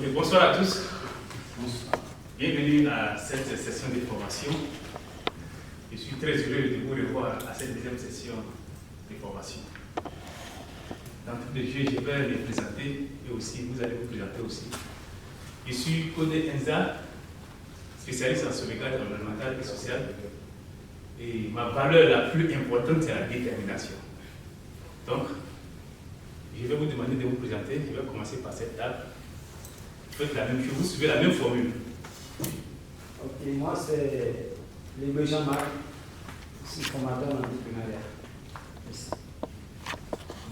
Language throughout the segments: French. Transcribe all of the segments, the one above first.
Ok, bonsoir à tous. Bienvenue à cette session de formation. Je suis très heureux de vous revoir à cette deuxième session de formation. Dans tous les jeux, je vais les présenter et aussi vous allez vous présenter aussi. Je suis Kodé Enza, spécialiste en sauvegarde environnementale et sociale. Et ma valeur la plus importante, c'est la détermination. Donc, je vais vous demander de vous présenter. Je vais commencer par cette table. Vous faites la même chose, vous suivez la même formule. Ok, moi c'est Légo Jean-Marc, je suis formateur en entrepreneuriat. Merci.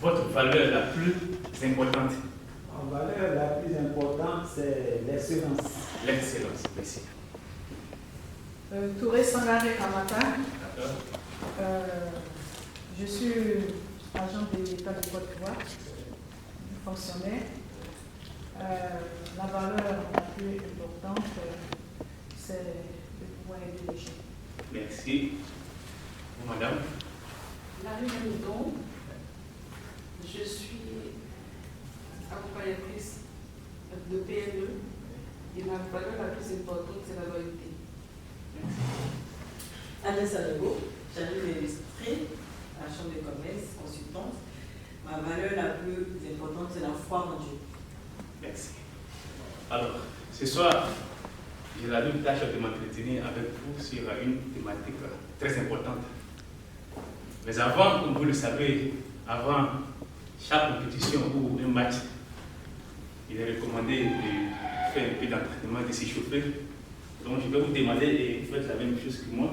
Votre valeur la plus importante? En valeur la plus importante, c'est l'excellence. L'excellence, merci. Touré Sangaré Kamata. D'accord. Je suis agent de l'État de Côte d'Ivoire, fonctionnaire. La valeur la plus importante, c'est de pouvoir aider les gens. Merci. Madame? Marie Mouton, je suis accompagnatrice de PME et ma valeur la plus importante, c'est la loyauté. Anne Sanogo, chargée d'industrie à la Chambre de commerce, consultante. Ma valeur la plus importante, c'est la foi en Dieu. Merci. Alors, ce soir, j'ai la double tâche de m'entretenir avec vous sur une thématique très importante. Mais avant, comme vous le savez, avant chaque compétition ou un match, il est recommandé de faire un peu d'entraînement, de s'échauffer. Donc, je vais vous demander de faire la même chose que moi.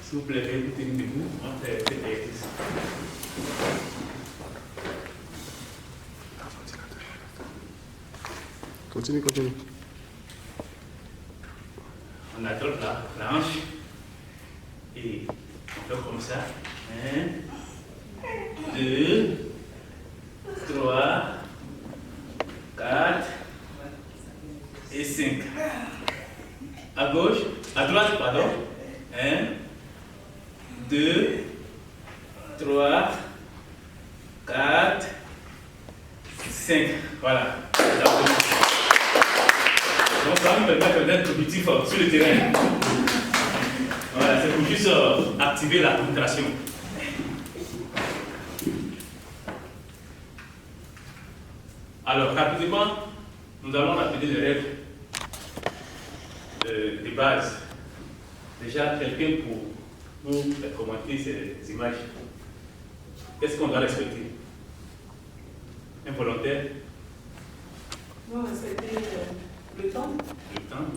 S'il vous plaît, veuillez vous tenir debout. On va faire cet exercice. Continue. On adopte la hanche et on fait comme ça. 1, 2, 3, 4 et 5. À gauche, à droite, pardon. 1, 2, 3, 4, 5. Voilà. Donc ça va nous permettre d'être productif sur le terrain. Voilà, c'est pour juste activer la concentration. Alors, rapidement, nous allons rappeler les règles de base. Déjà, quelqu'un pour nous commenter ces images. Qu'est-ce qu'on doit respecter? Un volontaire? Moi, respecter le temps, Le temps.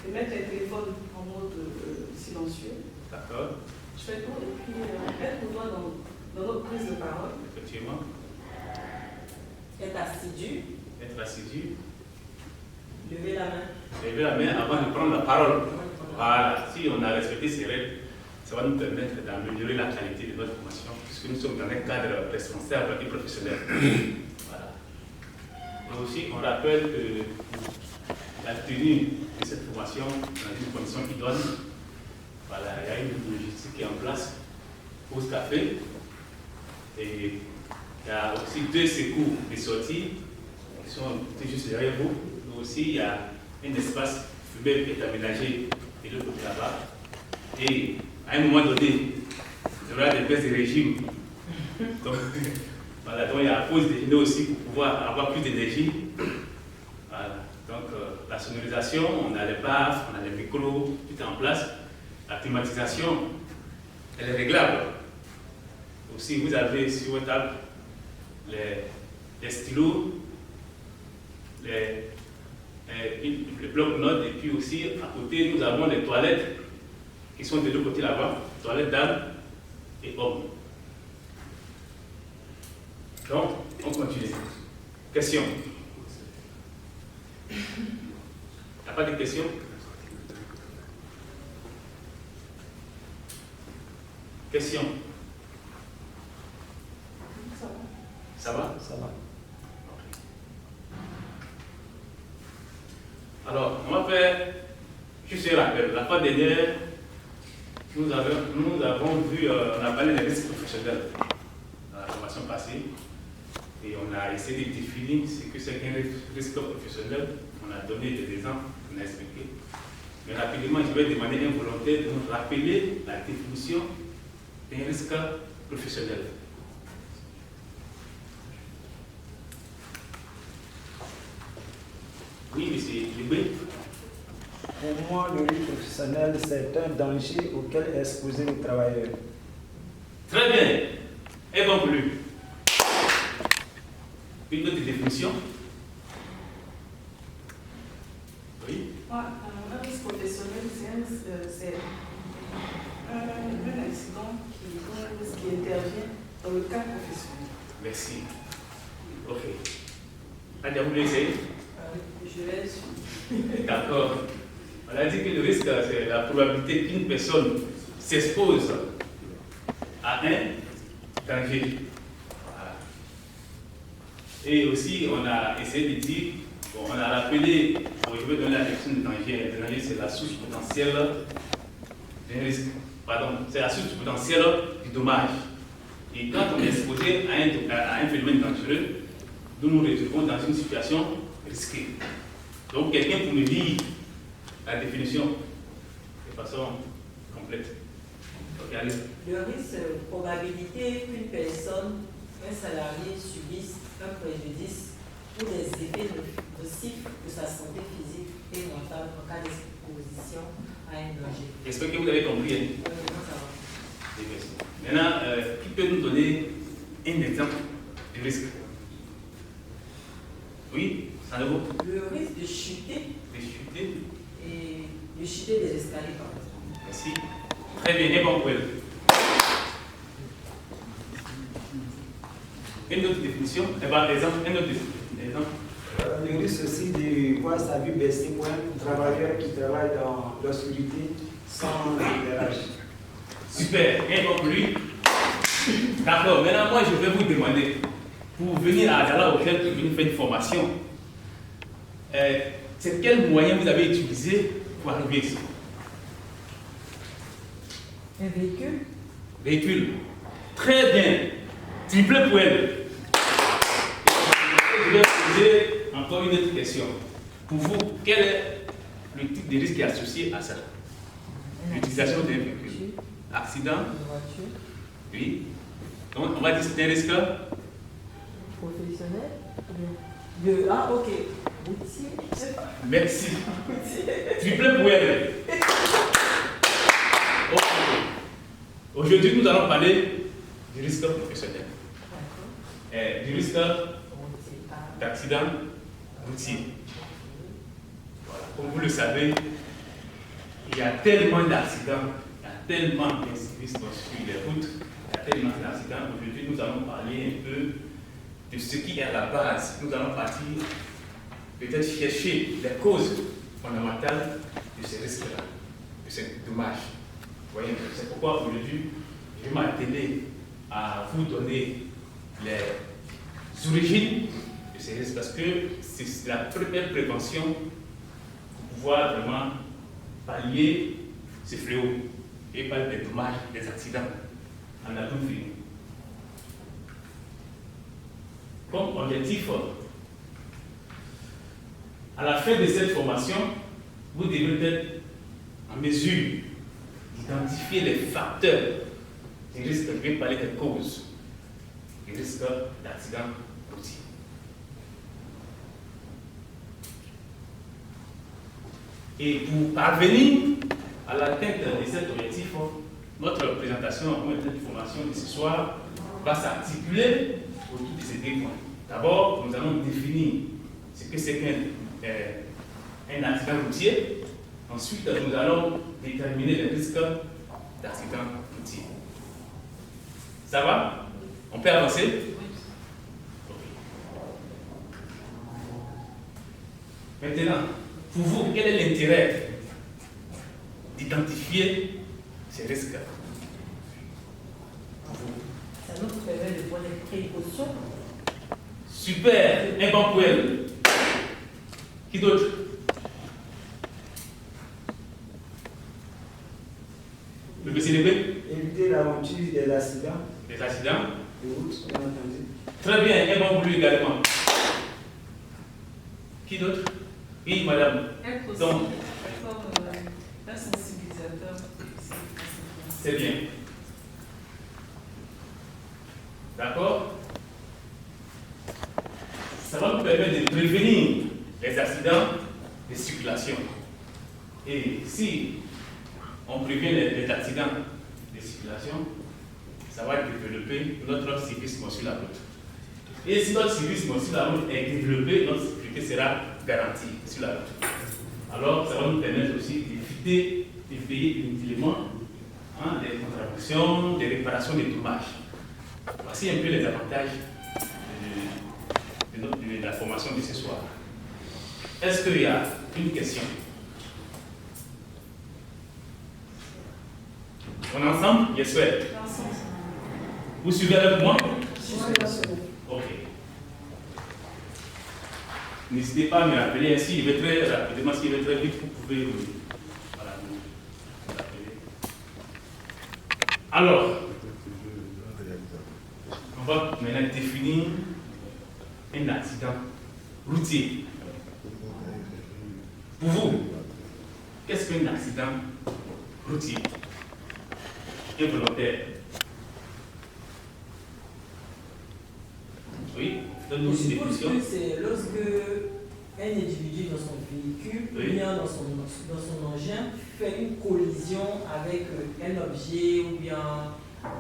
et mettre les téléphones en mode silencieux. D'accord. Je fais tout et puis être pour dans notre prise de parole. Effectivement. Être assidu, Être assidu. lever la main. Lever la main avant de prendre la parole. Voilà. Si on a respecté ces règles, ça va nous permettre d'améliorer la qualité de notre formation, puisque nous sommes dans un cadre responsable et professionnel. Voilà. Et aussi, on rappelle que la tenue de cette formation dans une condition idoine. Voilà, il y a une logistique qui est en place, pause café, et il y a aussi 2 secours de sortie qui sont juste derrière vous. Mais aussi, il y a un espace fumé qui est aménagé de l'autre côté là-bas. Et à un moment donné, il y aura des baisses de régime. Donc, voilà, donc il y a la pause déjeuner aussi pour pouvoir avoir plus d'énergie. Voilà. Donc, la sonorisation, on a les baffes, on a les micros, tout est en place. La climatisation, elle est réglable. Aussi, vous avez sur votre table les stylos, les blocs-notes, et puis aussi, à côté, nous avons les toilettes qui sont de l'autre côté là-bas, toilettes dames et hommes. Donc, on continue. Question. Il n'y a pas de questions? Question. Ça va? Ça va. Alors, on va faire juste un rappel. La fois dernière, nous avons vu, on a parlé des risques professionnels dans la formation passée. Et on a essayé de définir ce que c'est qu'un risque professionnel. On a donné des exemples, on a expliqué. Mais rapidement, je vais demander à un volontaire de nous rappeler la définition d'un risque professionnel. Oui, monsieur Libé. Pour moi, le risque professionnel, c'est un danger auquel est exposé le travailleur. Très bien. Et bon pour lui. Une autre définition. Oui. Un risque professionnel, c'est un accident qui intervient dans le cadre professionnel. Merci. Ok. Nadia, vous voulez essayer? Je laisse. D'accord. On a dit que le risque, c'est la probabilité qu'une personne s'expose à un danger. Voilà. Et aussi, on a essayé de dire, on a rappelé, je vais donner la définition de danger. Le danger, c'est la source potentielle d'un risque. Pardon, c'est la source potentielle du dommage. Et quand on est exposé à un phénomène dangereux, nous nous retrouvons dans une situation risquée. Donc, quelqu'un pour me lire la définition de façon complète. Ok, allez. Le risque, probabilité qu'une personne, un salarié subisse un préjudice ou des effets nocifs de sa santé physique et mentale en cas d'exposition à un danger. J'espère que vous avez compris. Hein? Ça va. Maintenant, qui peut nous donner un exemple de risque? Oui, Sandro? Le risque de chuter De chuter. et de chuter des escaliers, par exemple. Merci. Très bien, et bon pour elle. Une autre définition? Eh bien, exemple, un autre exemple. Le risque aussi de voir sa vie baisser pour un travailleur qui travaille dans l'obscurité sans éclairage. Super, un bon pour lui. D'accord, maintenant moi je vais vous demander, pour venir à Adala Hotel, pour venir faire une formation, c'est quel moyen vous avez utilisé pour arriver ici? Un véhicule? Véhicule. Très bien. Triple pour elle. Je vais poser encore une autre question. Pour vous, quel est le type de risque qui est associé à ça? L'utilisation d'un véhicule. Accident? Une voiture? Oui. Donc on va dire que c'est un risque Professionnel? Ah, ok. Routier? Je sais pas. Merci. Routier. Triple pour elle. Ok. Aujourd'hui, nous allons parler du risque professionnel. D'accord. Du risque Routier. d'accident routier. Voilà. Comme vous le savez, il y a tellement d'accidents, il y a tellement d'incivistes sur les routes, il y a tellement d'accidents. Aujourd'hui, nous allons parler un peu de ce qui est à la base. Nous allons partir, peut-être chercher les causes fondamentales de ces risques-là, de ces dommages. Vous voyez, c'est pourquoi aujourd'hui, je vais m'atteler à vous donner les origines de ces risques, parce que c'est la première prévention pour pouvoir vraiment pallier ces fléaux et pas des dommages, des accidents en a tout fini. Comme objectif, à la fin de cette formation, vous devez être en mesure d'identifier les facteurs des risques, je vais parler des causes des risques d'accident routier. Et pour parvenir à l'atteinte de cet objectif, notre présentation, notre formation de ce soir va s'articuler autour de ces deux points. D'abord, nous allons définir ce que c'est qu'un accident routier. Ensuite, nous allons déterminer les risques d'accident routier. Ça va? On peut avancer? Okay. Maintenant, pour vous, quel est l'intérêt d'identifier ces risques? Pour vous. Ça nous permet de prendre des précautions. Super, un bon poème. Qui d'autre? Le monsieur Lébé? Éviter l'aventure des accidents. Des accidents? De route, bien entendu. Très bien, un bon pour lui. inclut également. Qui d'autre? Oui, madame. Être aussi Donc, comme un sensibilisateur. c'est bien. D'accord? Ça va nous permettre de prévenir les accidents de circulation. Et si on prévient les accidents de circulation, ça va développer notre civisme sur la route. Et si notre civisme sur la route est développé, notre sécurité sera garantie sur la route. Alors, ça va nous permettre aussi d'éviter de payer inutilement des contraventions, des réparations, des dommages. Voici un peu les avantages de la formation de ce soir. Est-ce qu'il y a une question? On est ensemble? Yes, sir. Vous suivez avec moi? Ok. N'hésitez pas à me rappeler ainsi, il va très rapidement, s'il va très vite, vous pouvez voilà, vous rappeler. Alors, on va maintenant définir un accident routier. Pour vous, qu'est-ce qu'un accident routier? Involontaire. Oui, donne-nous une définition. C'est lorsque un individu dans son véhicule ou bien dans son engin fait une collision avec un objet ou bien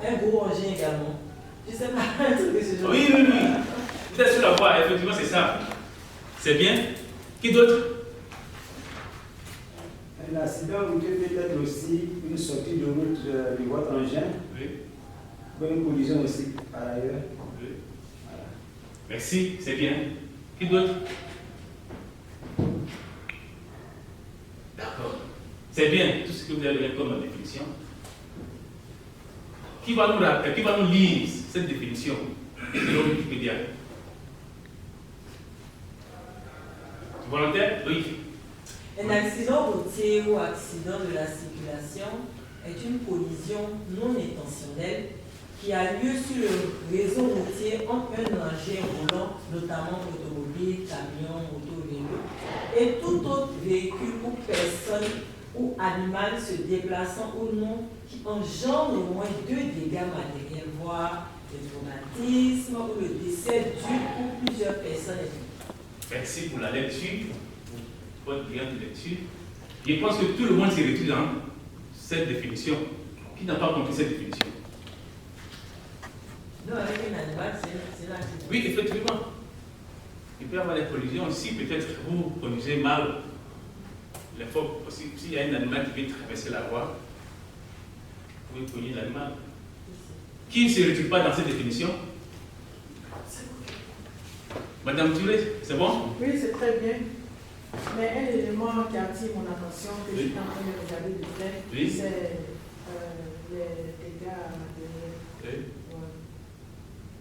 un gros engin également. Je ne sais pas, un truc de ce genre. Oui. Vous êtes sur la voie, effectivement, c'est ça. C'est bien. Qui d'autre? Un accident routier peut être aussi une sortie de route de votre engin, ou une collision aussi par ailleurs. Oui. Voilà. Merci, c'est bien. Qui d'autre? D'accord. C'est bien tout ce que vous avez donné comme définition. Qui va nous rappeler, qui va nous lire cette définition selon Wikipédia? Volontaire? Oui. Un accident routier ou accident de la circulation est une collision non intentionnelle qui a lieu sur le réseau routier entre un engin roulant, notamment automobile, camion, moto, vélo, et tout autre véhicule ou personne ou animal se déplaçant ou non qui engendre au moins 2 dégâts matériels, voire le traumatisme ou le décès d'une ou plusieurs personnes. Merci pour la lecture, pour votre brillante lecture. Je pense que tout le monde s'est retrouvé dans cette définition. Qui n'a pas compris cette définition? Non, avec un animal, c'est là. Oui, effectivement. Il peut y avoir des collisions. Si peut-être vous conduisez mal, il faut aussi, s'il y a un animal qui vient traverser la voie, vous pouvez cogner l'animal. Qui ne se retrouve pas dans cette définition? Madame Touré, c'est bon? Oui, c'est très bien. Mais un élément qui attire mon attention, que j'étais en train de regarder de près, c'est les dégâts matériels. Ouais.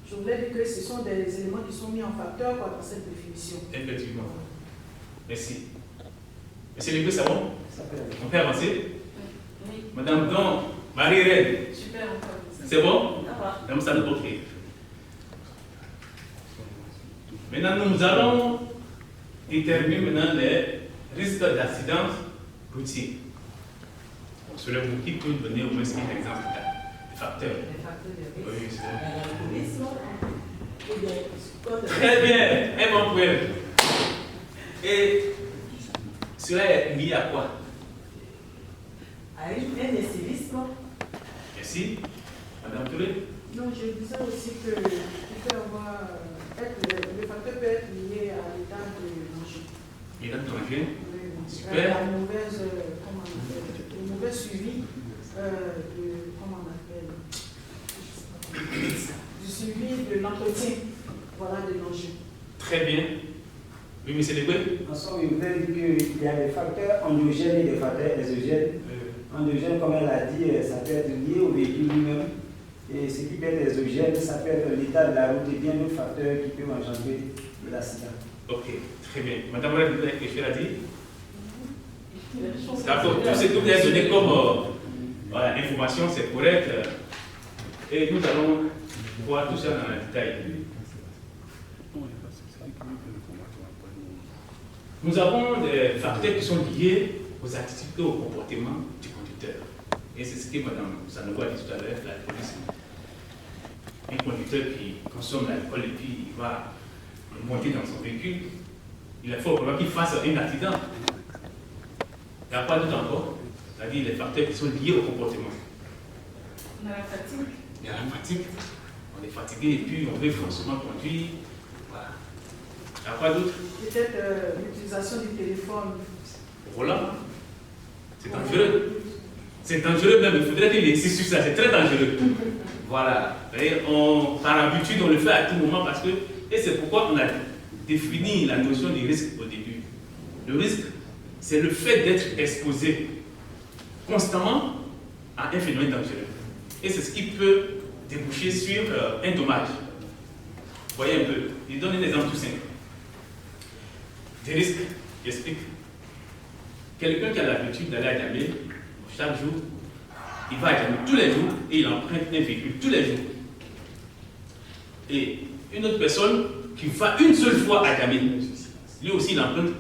Je voulais dire que ce sont des éléments qui sont mis en facteur dans cette définition. Effectivement. Merci. Monsieur Légué, c'est bon? On peut avancer? Oui. Madame Don, Marie-Reine, Super, encore. c'est bon? D'accord. Madame Salou, ok. Maintenant, nous allons déterminer maintenant les risques d'accident routier. Selon vous, qui peut nous donner au moins un exemple de facteurs? Les facteurs de risque. Oui, c'est bon. L'alcoolisme, ou bien, quand Très bien, un bon point. Et cela est lié à quoi? à un incivisme. Merci. Madame Touré? Non, je disais aussi que il peut avoir, le facteur peut être lié à l'état de l'engin. L'état de l'engin? Super. La mauvaise, comment on appelle, le mauvais suivi comment on appelle, du suivi de l'entretien, voilà, de l'engin. Très bien. Oui, monsieur Légué? En somme, il veut dire qu'il y a des facteurs endogènes et des facteurs exogènes. Endogène, comme elle a dit, ça peut être lié au véhicule lui-même. Et ce qui peut être exogène, ça peut être l'état de la route et bien d'autres facteurs qui peuvent engendrer l'accident. Ok, très bien. Madame, vous avez quelque chose à dire? D'accord, tout ce que vous avez donné comme information, c'est correct. Et nous allons voir tout ça dans le détail. Nous avons des facteurs qui sont liés aux attitudes et au comportement du conducteur. Et c'est ce que Mme Sanogo a dit tout à l'heure, la police. Un conducteur qui consomme l'alcool et puis il va monter dans son véhicule, il est fort probable qu'il fasse un accident. Il n'y a pas d'autre encore, c'est-à-dire les facteurs qui sont liés au comportement. On a la fatigue. Il y a la fatigue, on est fatigué et puis on veut forcément conduire. Voilà. Il n'y a pas d'autre. Peut-être l'utilisation du téléphone. Voilà. C'est dangereux. C'est dangereux même, il faudrait qu'il insiste sur ça, c'est très dangereux. Voilà. Par habitude, on le fait à tout moment parce que, et c'est pourquoi on a défini la notion du risque au début. Le risque, c'est le fait d'être exposé constamment à un phénomène dangereux. Et c'est ce qui peut déboucher sur un dommage. Voyez un peu. Je donne un exemple tout simple. Des risques, j'explique. Quelqu'un qui a l'habitude d'aller à Djamé, chaque jour, il va à Djamé tous les jours et il emprunte un véhicule tous les jours. Et une autre personne qui va une seule fois à Djamé, lui aussi il emprunte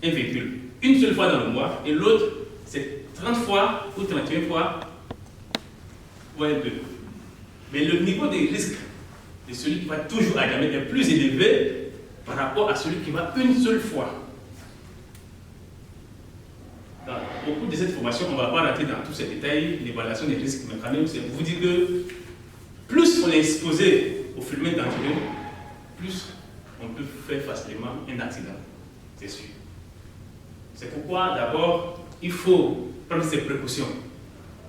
un véhicule. Une seule fois dans le mois et l'autre c'est 30 fois ou 31 fois. Voyez un peu. Mais le niveau des risques de celui qui va toujours à Djamé est plus élevé par rapport à celui qui va une seule fois. Au cours de cette formation, on ne va pas rentrer dans tous ces détails, l'évaluation des risques, mais quand même, c'est pour vous dire que plus on est exposé au phénomène dangereux, plus on peut faire facilement un accident, c'est sûr. C'est pourquoi, d'abord, il faut prendre ses précautions.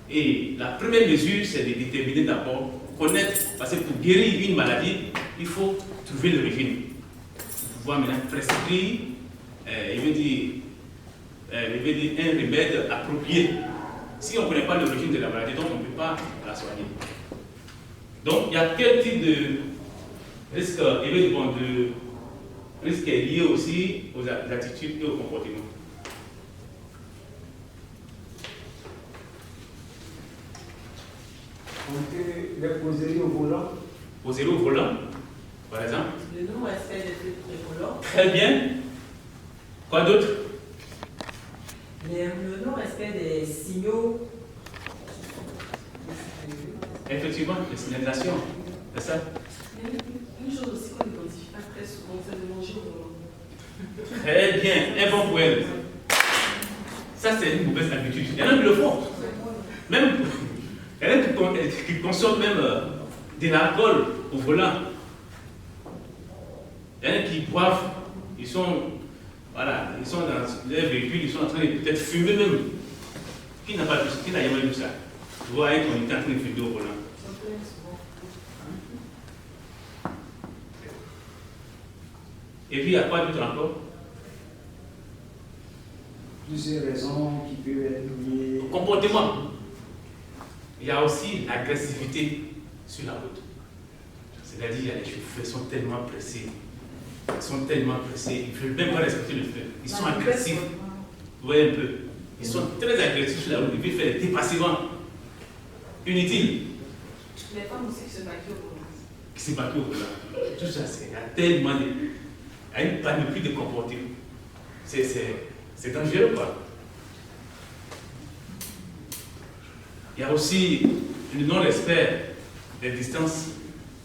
Et la première mesure, c'est de déterminer d'abord, connaître, parce que pour guérir une maladie, il faut trouver l'origine. Pour pouvoir maintenant prescrire, un remède approprié. Si on ne connaît pas l'origine de la maladie, donc on ne peut pas la soigner. Donc, il y a quel type de risque, risque est lié aussi aux attitudes et aux comportements. On peut les poser au volant. Poser au volant, par exemple. Le non-respect des feux de volant. Très bien. Quoi d'autre? Le non-respect des signaux. Effectivement, les signalisations. C'est ça? Une chose aussi qu'on n'identifie pas très souvent, c'est de manger au volant. Très bien, un bon poème. Ça, c'est une mauvaise habitude. Il y en a qui le font. Même, il y en a qui consomment même de l'alcool au volant. Il y en a qui boivent, ils sont dans leur véhicule, ils sont en train de peut-être fumer même. Qui n'a jamais vu ça? Tu vois, qu'on est en train de fumer au volant. Et puis, il y a quoi d'autre encore? Plusieurs raisons qui peuvent être liées. Au comportement. Il y a aussi l'agressivité sur la route. C'est-à-dire, il y a des chauffeurs qui sont tellement pressés. Ils ne veulent même pas respecter le feu. Ils sont agressifs. Vous voyez un peu. Ils sont très agressifs sur la route. Ils veulent faire des dépassements inutiles. Les femmes aussi qui se maquillent au volant. Qui se maquillent au volant. Tout ça, il y a tellement de. Il y a une panoplie de comportements. C'est dangereux, quoi. Il y a aussi le non-respect des distances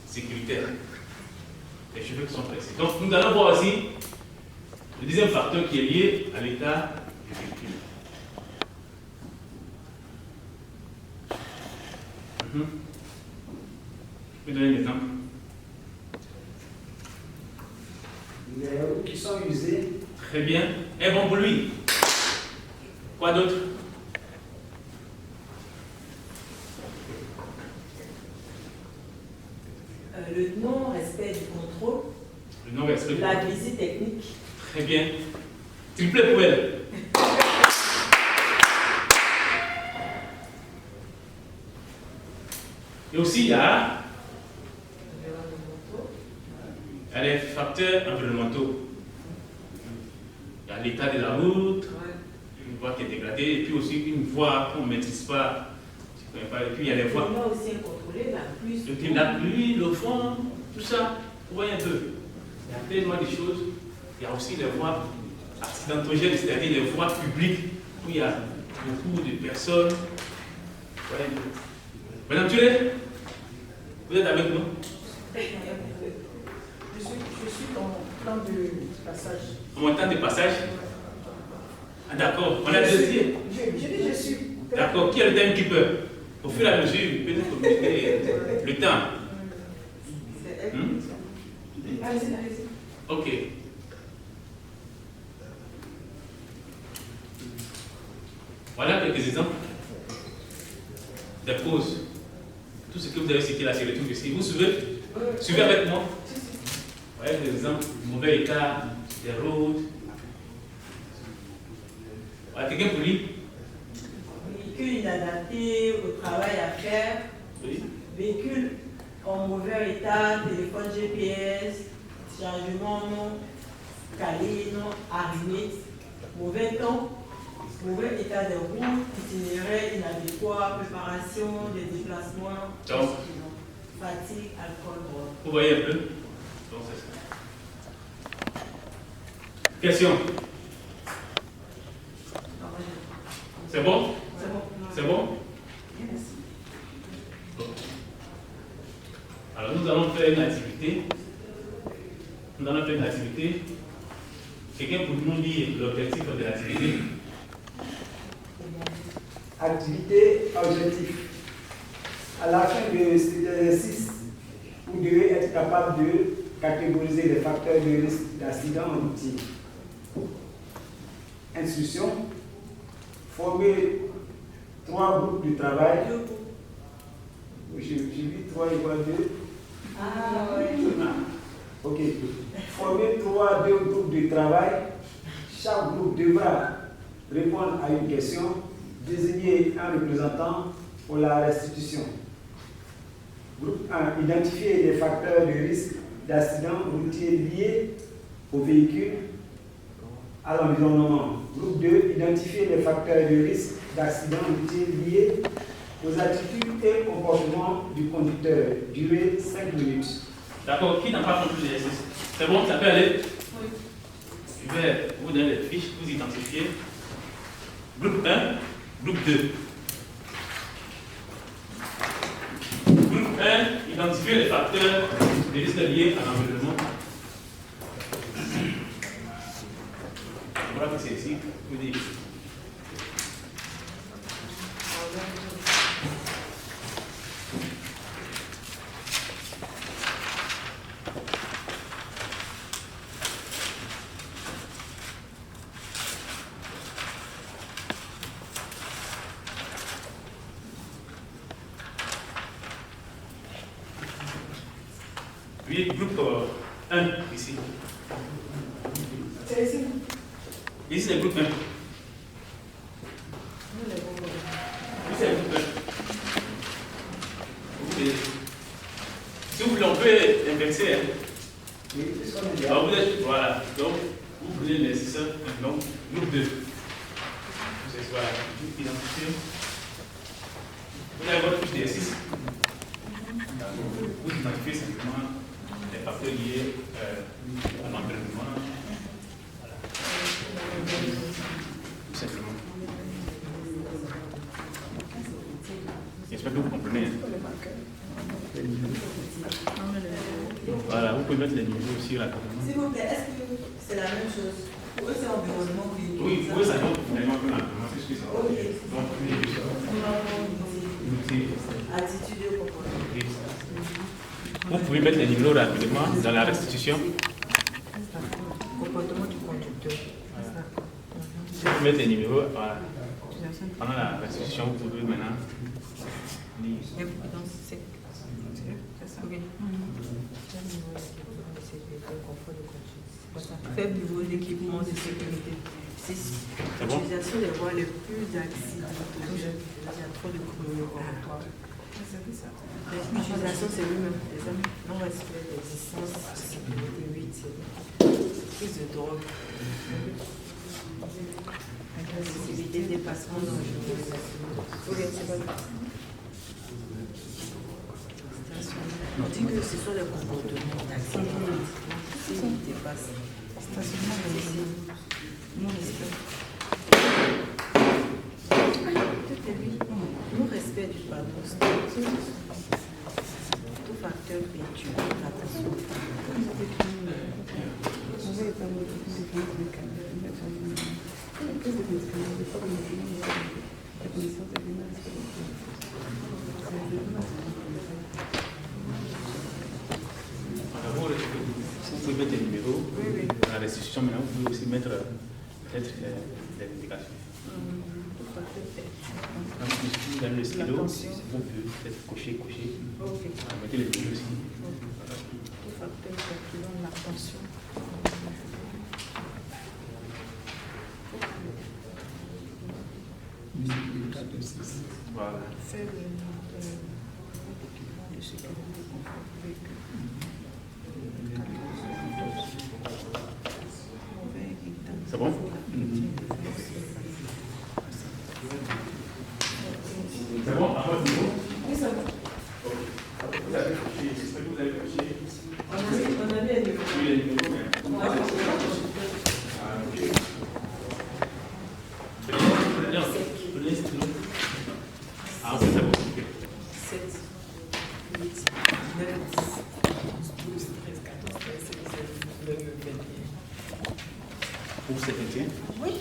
sécuritaires. Les cheveux qui sont pressés. Donc, nous allons voir aussi le deuxième facteur qui est lié à l'état du véhicule. Je vais donner un exemple. Les roues qui sont usées. Très bien. Un bon bruit. Quoi d'autre? Le non-respect du contrôle. Le non-respect. La visite technique. Très bien. Triplé pour elle. Et aussi, il y a les facteurs environnementaux. Il y a l'état de la route, une voie qui est dégradée, et puis aussi une voie qu'on ne maîtrise pas. Et puis il y a les voies. On va aussi contrôler la pluie. La pluie, le fond, tout ça. Vous voyez un peu. Il y a tellement de choses. Il y a aussi les voies accidentogènes, c'est-à-dire les voies publiques où il y a beaucoup de personnes. Voilà un peu. Madame Thuré, vous êtes avec nous? Je suis dans temps de passage. Mon temps de passage? Ah, d'accord, on a décidé. Je dis je suis. D'accord, qui est le timekeeper? Au fur et à mesure, vous pouvez nous communiquer le temps. Allez-y. Ok. Voilà quelques exemples des causes. Tout ce que vous avez cité là, c'est le truc ici. Vous suivez? Suivez avec moi. Voilà des exemples. Mauvais état des routes. Voilà, quelqu'un pour lui? Véhicule inadapté au travail à faire. Oui. Véhicule en mauvais état, téléphone GPS, chargement non calé, non arrimé, mauvais temps, mauvais état des routes, itinéraire inadéquat, préparation des déplacements, Donc, fatigue, alcool, drogue. vous voyez un peu? Donc, c'est ça. Question. C'est bon? C'est bon. C'est bon? Alors, nous allons faire une activité. Quelqu'un pour nous dire l'objectif de l'activité? Activité, objectif. À la fin de cet exercice, vous devez être capable de catégoriser les facteurs de risque d'accident routier. Instruction. Former 3 groupes de travail. J'ai vu 3 égale 2. Ah ouais. Ok. Former 2 groupes de travail. Chaque groupe devra répondre à une question, désigner un représentant pour la restitution. Groupe 1. Identifier les facteurs de risque d'accident routier liés au véhicule, à l'environnement. Groupe 2. Identifier les facteurs de risque d'accident routier liés aux attitudes et comportements du conducteur. Durée 5 minutes. D'accord, qui n'a pas compris l'exercice? C'est bon, ça peut aller? Oui. Je vais vous donner les fiches, vous identifiez. Groupe 1, groupe 2. Groupe 1, identifier les facteurs de risque liés à l'environnement. Voilà que c'est ici. Vous dites. Oui, groupe 1, ici. C'est ici. Ici, c'est le groupe 1. Ici, c'est le groupe 1. Si vous voulez, on peut inverser. Hein. Oui, puisqu'on est Alors, là. vous êtes, voilà. Donc, vous prenez les 6 donc, groupe 2. C'est voilà, groupe identifié. Vous avez votre fiche des 6. Vous identifiez simplement les facteurs liés à l'environnement. Voilà. Tout simplement. J'espère que vous comprenez. Hein. Voilà, vous pouvez mettre les niveaux sur la commande. S'il vous plaît, est-ce que c'est la même chose? Ou c'est environnement qui est Oui, oui, ça va vraiment peu l'environnement, c'est ce que c'est. Ok. Donc, Attitude et comportement. vous pouvez mettre les niveaux rapidement dans la restitution. Comportement du conducteur. Vous pouvez mettre les numéros voilà. Pendant la restitution, vous pouvez maintenant lire. Faible niveau d'équipement de sécurité. 6. C'est bon? Utilisation des voies les plus accidentogènes. Il y a trop de chronométratoires. L'utilisation, c'est lui-même. Non-respect des distances de sécurité. 8. Prise de drogue. Agressivité, dépassement dangereux. On dit que ce sont les comportements d'accident. Non-respect du panneau, tout facteur perturbe l'attention. Vous pouvez mettre des numéros dans la restitution, maintenant vous pouvez aussi mettre peut-être des indications. Donc, si vous avez le stylo, vous pouvez peut-être cocher. Mettez les numéros aussi. Tout facteur perturbant l'attention. Voilà. Faible équipement de sécurité confort véhicule. C'est bon? C'est bon? À votre niveau? Oui, ça va. Vous avez coché, j'espère que vous avez coché. On a bien numéro. Oui, les numéros, mais. On a coché. Ah, ok. Prenez le stylo. Ah, ok, c'est bon. 7, 8, 9, 10, 12, 13, 14, 15, 16, 17, 19, 21. Pour ce maintien? Oui.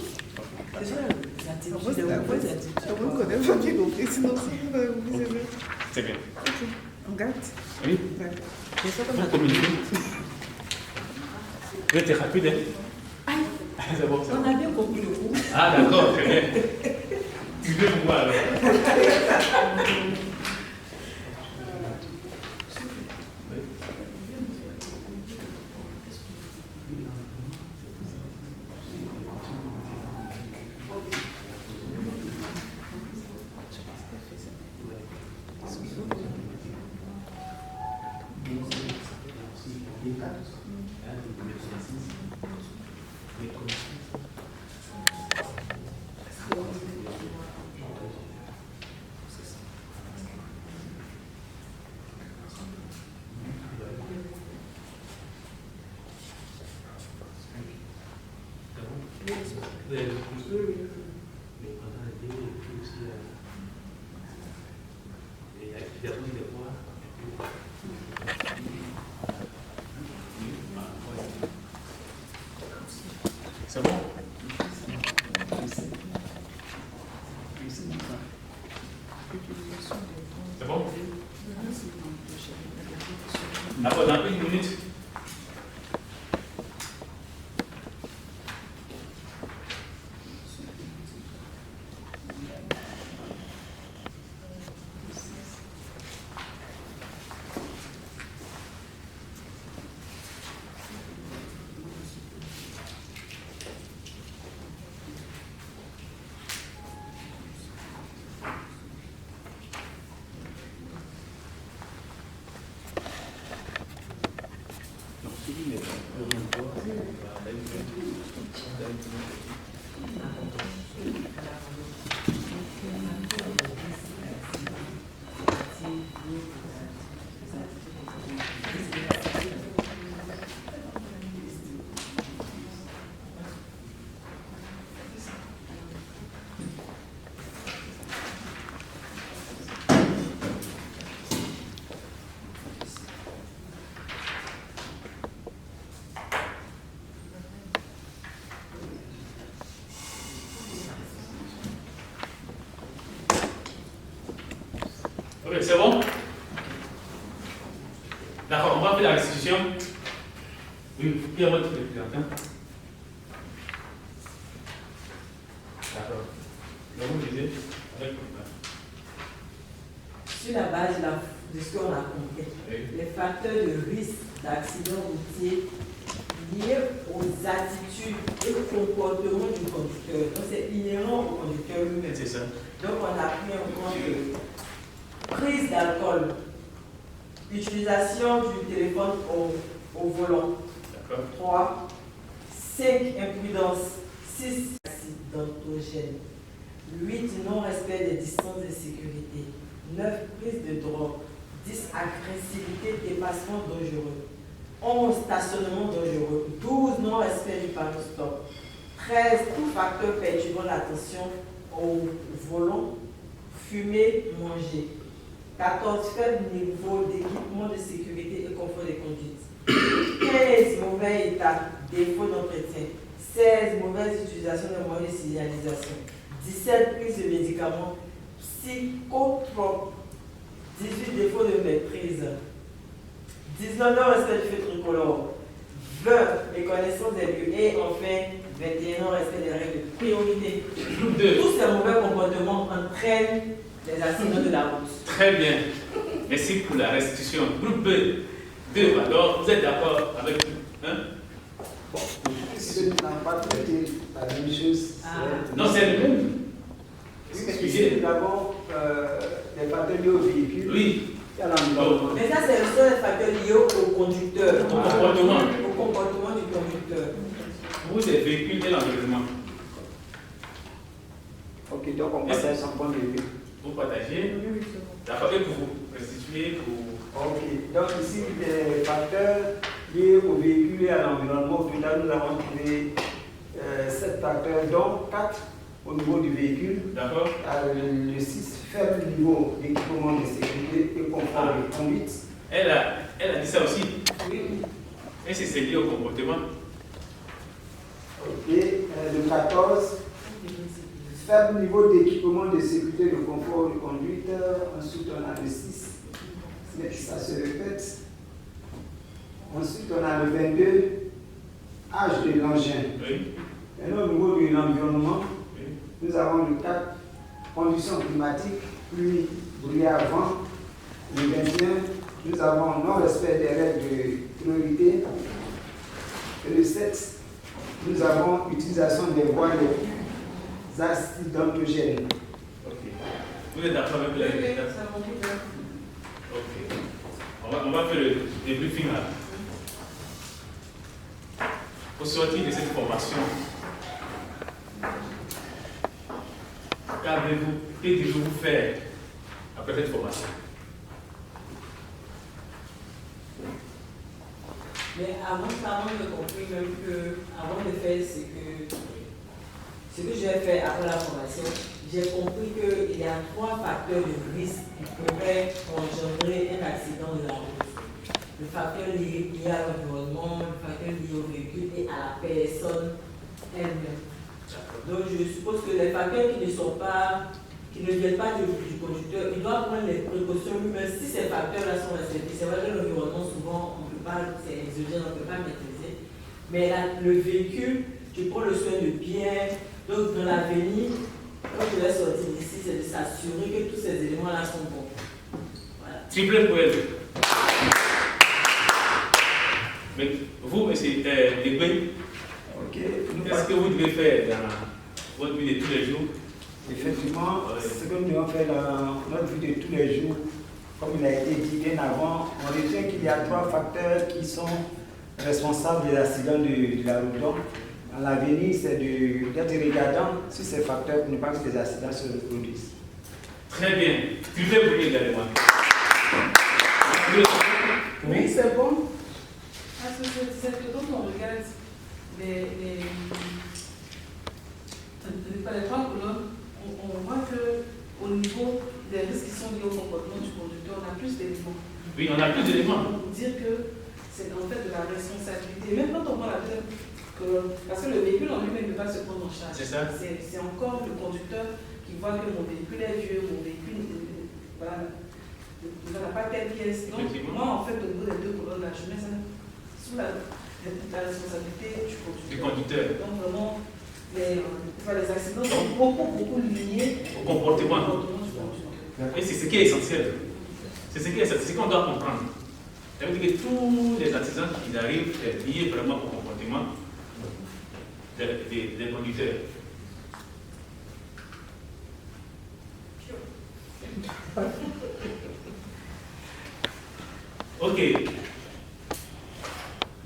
Déjà, les attitudes, les attitudes. On connaît pas bien compris, sinon si vous avez compris, c'est vrai. C'est bien. Ok, on garde. Oui? Ouais. Vous communiquez? Vous êtes rapide, hein? C'est bon, c'est bon. On a bien compris le coup. Ah, d'accord, très bien. Tu veux voir alors? C'est bon? C'est bon? D'accord, dans une minute. Ok, c'est bon? D'accord, on va faire la restitution. Oui, qui est votre représentant? D'accord. Donc vous disiez avec Sur la base de ce qu'on a compris, les facteurs de risque d'accident routier liés aux attitudes et au comportement du conducteur. Donc c'est inhérent au conducteur lui-même. C'est ça. Donc on a pris en compte prise d'alcool, utilisation du téléphone au volant. D'accord. 3, 5 imprudence, 6 accidentogènes, 8 non-respect des distances de sécurité, 9 prise de drogue, 10 agressivité, dépassement dangereux, 11 stationnement dangereux, 12 13. Tout facteur perturbant l'attention au volant, fumer, manger. 14. Faible niveau d'équipement de sécurité et confort des conduites. 15. Mauvais état, défaut d'entretien. 16. Mauvaise utilisation des moyens de signalisation. 17. Prise de médicaments psychotropes. 18. Défaut de maîtrise. 19. Non-respect du feu tricolore. 20. Méconnaissance des lieux. Et enfin, 21. Non-respect des règles de priorité. Groupe 2. Tous ces mauvais comportements entraînent les accidents de la route. Très bien. Merci pour la restitution. Groupe B. 2. Alors, vous êtes d'accord avec nous, hein? Bon, ce n'a pas traité la même chose. Non, c'est le même. Oui, mais ici, nous avons les facteurs liés au véhicule. Oui. Et à l'environnement. Mais ça, c'est le seul facteur lié au conducteur. Au comportement. Au comportement du conducteur. Vous, c'est véhicule et l'environnement. Ok, donc on partage son point de vue. Vous partagez. D'accord, et pour vous restituer, pour... Ok, donc ici, les facteurs liés au véhicule et à l'environnement. Au total, nous avons trouvé 7 facteurs, dont 4 au niveau du véhicule. D'accord. Le 6, faible niveau d'équipement de sécurité et confort de conduite. Elle a dit ça aussi. Oui. Et c'est lié au comportement. Ok, le 14, faible niveau d'équipement de sécurité et de confort de conduite. Ensuite, on a le 6, mais ça se répète. Ensuite, on a le 22, âge de l'engin. Oui. Et au niveau de l'environnement, Oui. nous avons le 4, conditions climatiques, pluie, brouillard, vent. Le 21, nous avons non-respect des règles de priorité. Et le 7, nous avons utilisation des voies les plus accidentogènes. Ok. Vous êtes d'accord avec les Oui, résultats? ça va bien. Ok. On va faire le débriefing là. Au sortir de cette formation, que devez-vous faire après cette formation? Mais avant de compris même que, avant de faire ce que j'ai fait après la formation, j'ai compris qu'il y a 3 facteurs de risque qui pourraient engendrer un accident de la route. Le facteur lié à l'environnement, le facteur lié au véhicule et à la personne elle-même. Donc je suppose que les facteurs qui ne viennent pas du conducteur, il doit prendre les précautions lui-même si ces facteurs-là sont respectés. C'est vrai que l'environnement, souvent, c'est exogène, on ne peut pas maîtriser. Mais là, le véhicule, tu prends le soin de bien. Donc dans l'avenir, quand je vais sortir d'ici, c'est de s'assurer que tous ces éléments-là sont bons. Voilà. Triple pour elle. Mais vous, c'est des Ok, qu'est-ce que vous devez faire dans votre vie de tous les jours? Effectivement, ce que nous devons faire dans notre vie de tous les jours, comme il a été dit bien avant, on retient qu'il y a 3 facteurs qui sont responsables des accidents de la route. Donc, à l'avenir, c'est d'être regardant sur ces facteurs pour ne pas que ces accidents se reproduisent. Très bien. Tu fais pour lui également. Oui, c'est bon. Parce que c'est que quand on regarde les 3 colonnes, on voit qu'au niveau des risques qui sont liés au comportement du conducteur, on a plus d'éléments. Oui, on a plus d'éléments. Pour dire que c'est en fait de la responsabilité. Même quand on voit la deuxième colonne, parce que le véhicule en lui-même ne peut pas se prendre en charge. C'est ça. C'est encore le conducteur qui voit que mon véhicule est vieux, mon véhicule voilà, n'a pas telle pièce. Donc, moi, en fait, au niveau des 2 colonnes, là, je mets ça sous la responsabilité du conducteur. Donc, vraiment, les accidents sont beaucoup liés au comportement. du conducteur. Et c'est ce qui est essentiel. C'est ce qu'on doit comprendre. Ça veut dire que tous les accidents qui arrivent sont liés vraiment au comportement des conducteurs. Ok.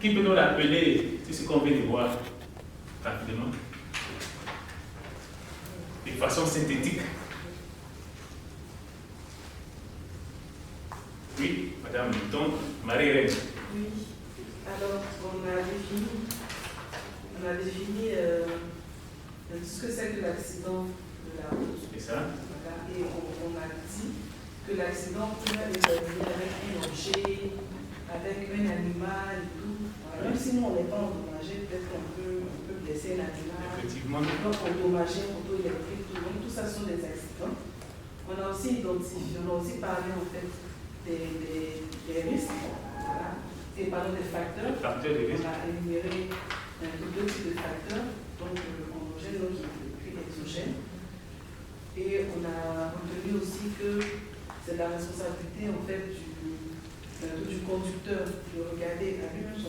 Qui peut nous rappeler ce qu'on vient de voir rapidement? De façon synthétique. Oui, Madame Mouton, Marie-Reine. Oui, alors on a défini tout ce que c'est que l'accident de la route. C'est ça. Voilà. Et on a dit que l'accident pouvait évoluer avec un objet, avec un animal et tout. Voilà. Même si nous, on n'est pas endommagé, peut-être qu'on peut blesser l'animal. Effectivement. Donc, endommager un poteau électrique, tout ça sont des accidents. On a aussi identifié, on a aussi parlé en fait des risques. Voilà. Et parlant des facteurs, on a énuméré deux types de facteurs, donc endogènes puis exogènes. Et on a retenu aussi que c'est la responsabilité en fait du conducteur de regarder à lui-même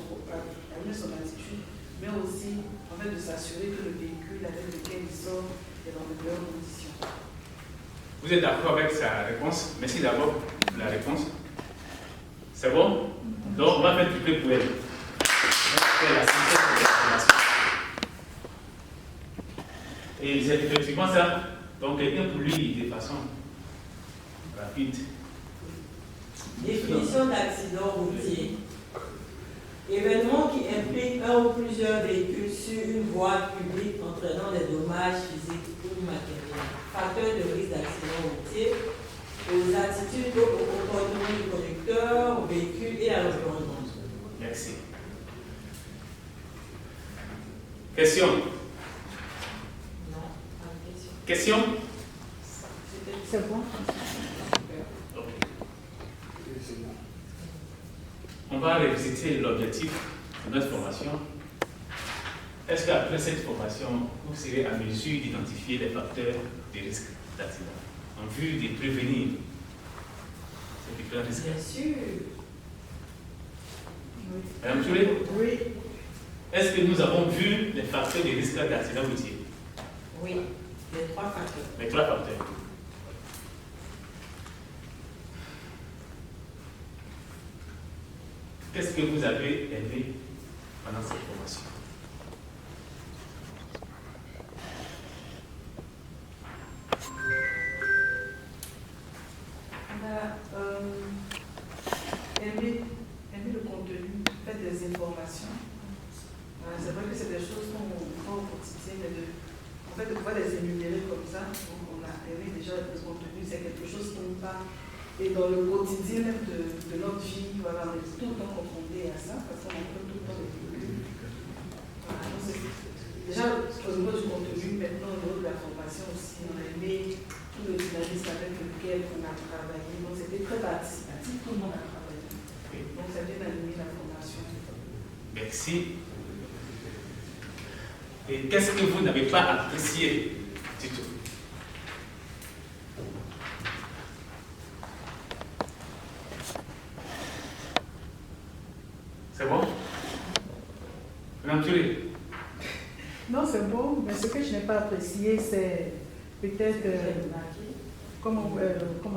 son attitude, mais aussi en fait de s'assurer que le véhicule avec lequel il sort est dans de meilleures conditions. Vous êtes d'accord avec sa réponse? Merci d'abord pour la réponse. C'est bon? Donc, on va faire du peu pour elle. Et c'est effectivement ça. Donc, quelqu'un pour lui, de façon rapide. Définition d'accident routier. Événement qui implique un ou plusieurs véhicules sur une voie publique entraînant des dommages physiques ou matériels. Facteur de risque d'accident routier, aux attitudes, au comportement du conducteur, au véhicule et à l'environnement. Merci. Question? Non, pas de question. Question? C'est bon. Ok. On va revisiter l'objectif de notre formation. Est-ce qu'après cette formation, vous serez en mesure d'identifier les facteurs de risque d'accident en vue de prévenir ces différents risques? Bien sûr. Madame Touré, Oui. est-ce que nous avons vu les facteurs de risque d'accident routier? Oui, les trois facteurs. Les trois facteurs. Qu'est-ce que vous avez aimé pendant cette formation? On a aimé le contenu, fait des informations. C'est vrai que c'est des choses qu'on voit au quotidien, mais en fait, de pouvoir les énumérer comme ça, donc on a aimé déjà le contenu, c'est quelque chose qui nous parle. Et dans le quotidien de notre vie, voilà, on est tout le temps confronté à ça, parce qu'on emprunte tout le temps des véhicules. Voilà, déjà, au niveau du contenu, maintenant, au niveau de la formation aussi, on a aimé tout le dynamisme avec lequel on a travaillé. Donc, c'était très participatif, tout le monde a travaillé. Donc, ça vient d'animer la formation. Merci. Et qu'est-ce que vous n'avez pas apprécié du tout? C'est bon? Madame Thierry? Non, c'est bon, mais ce que je n'ai pas apprécié, c'est peut-être, comme on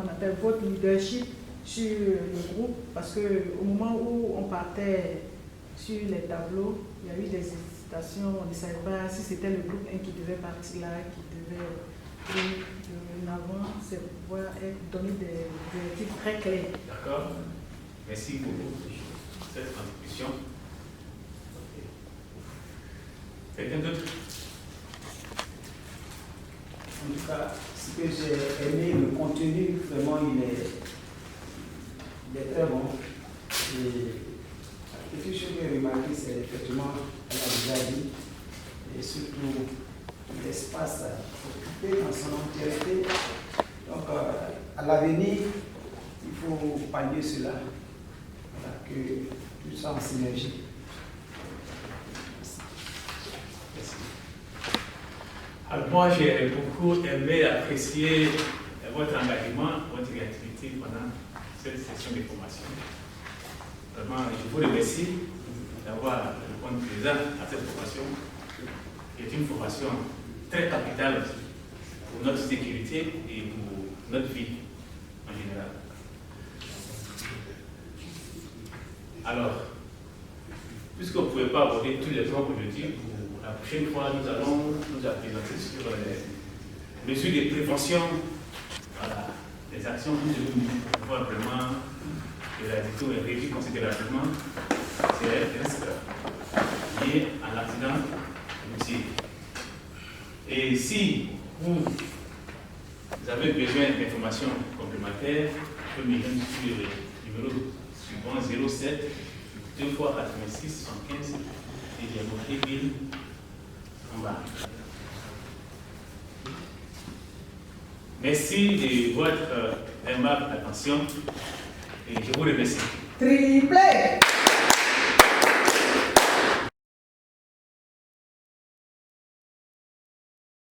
appelle, votre leadership sur le groupe, parce qu'au moment où on partait sur les tableaux, il y a eu des hésitations, on ne savait pas si c'était le groupe 1 qui devait partir là, qui devait aller de l'avant, c'est pouvoir donner des directives très claires. D'accord. Merci beaucoup pour cette contribution. Quelqu'un d'autre? En tout cas, ce que j'ai aimé, le contenu, vraiment, il est très bon. Et quelque chose que j'ai remarqué, c'est effectivement, elle a déjà dit, et surtout l'espace occupé dans son entièreté. Donc, à l'avenir, il faut pallier cela, voilà, que tout ça en synergie. Alors moi, j'ai beaucoup aimé, apprécier votre engagement, votre activité pendant cette session de formation. Vraiment, je vous remercie d'avoir répondu présent à cette formation, qui est une formation très capitale pour notre sécurité et pour notre vie en général. Alors, puisqu'on ne pouvait pas aborder tous les points aujourd'hui, la prochaine fois, nous allons nous présenter sur les mesures de prévention, voilà, les actions que nous devons pouvoir vraiment éradiquer et réduire considérablement ces risques liés à l'accident routier. Et si vous avez besoin d'informations complémentaires, vous pouvez me joindre sur le numéro suivant 07 2 fois 86 75 et j'ai montré ville en bas. Merci de votre aimable attention et je vous remercie. Triplé!